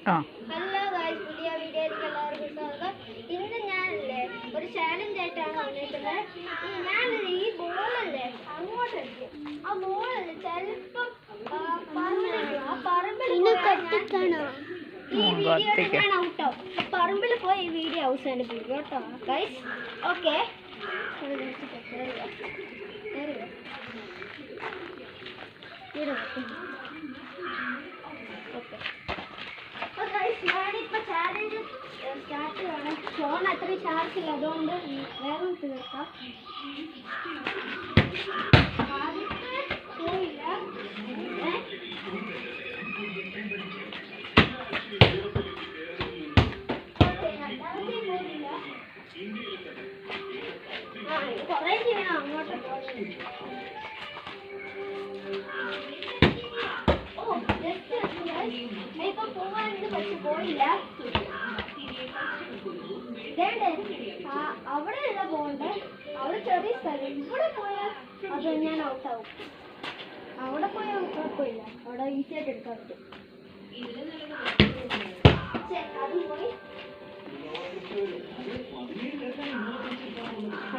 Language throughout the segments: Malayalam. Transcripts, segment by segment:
ഹലോ ഗൈസ്, പുതിയ വീഡിയോയിലേക്ക് എല്ലാവർക്കും സ്വാഗതം. ഇന്ന് ഞാനല്ലേ ഒരു ചാലഞ്ച് ആയിട്ടാണ് വന്നിരിക്കുന്നത്. ഈ ബോളല്ലേ അങ്ങോട്ട് എടുക്കും. ആ ബോളല്ലേ ചിലപ്പം ഈ വീഡിയോ ഞാൻ ഔട്ടാവും. പറമ്പിൽ പോയി ഈ വീഡിയോ അവസാനിപ്പിക്കും കേട്ടോ ഗൈസ്. ഓക്കെ, ഞാനിപ്പോൾ ചാലഞ്ച് സ്റ്റാർട്ട് ചെയ്യണം. ഫോൺ അത്രയും ചാർജ് ഇല്ല, അതുകൊണ്ട് വേഗം തീർക്കാം. ആദ്യത്തെ പോയില്ല, കുറേ ചെയ്യണം അങ്ങോട്ട് പോയി. ഇപ്പൊ പോവാനുണ്ട്, പക്ഷെ പോയില്ല. അവിടെയല്ല പോകണ്ടേ, അവിടെ ചെറിയ സ്ഥലം. ഇവിടെ പോയാൽ അത് ഞാൻ ഔട്ടാവും. അവിടെ പോയാൽ കുഴപ്പമില്ല, അവിടെ ഈസി ആയിട്ട് എടുക്കാൻ പറ്റും. അത് പോയി.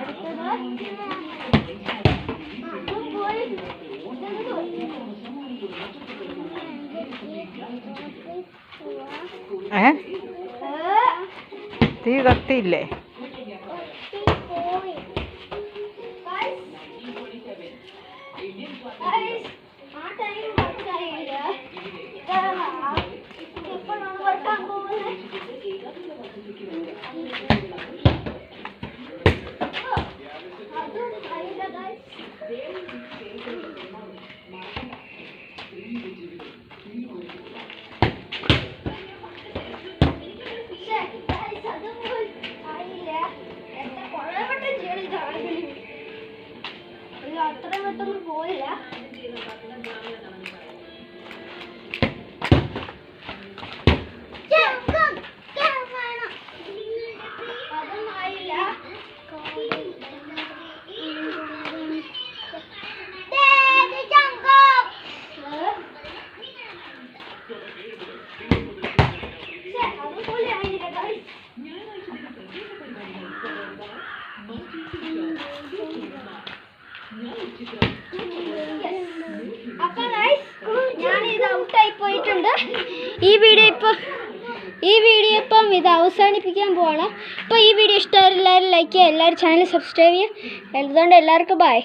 അടുത്തത് പോയി. തീ കത്തിയില്ലേ? അത്ര പെട്ടെന്ന് പോയില്ല. അതൊന്നും ആയില്ല. അതുപോലെ ആയില്ല. അപ്പൊ ഞാനിത് ഔട്ടായി പോയിട്ടുണ്ട്. ഈ വീഡിയോ ഇപ്പം ഇത് അവസാനിപ്പിക്കാൻ പോവാണ്. അപ്പോൾ ഈ വീഡിയോ ഇഷ്ടമായി എല്ലാവരും ലൈക്ക് ചെയ്യുക, എല്ലാവരും ചാനൽ സബ്സ്ക്രൈബ് ചെയ്യുക. അതുകൊണ്ട് എല്ലാവർക്കും ബൈ.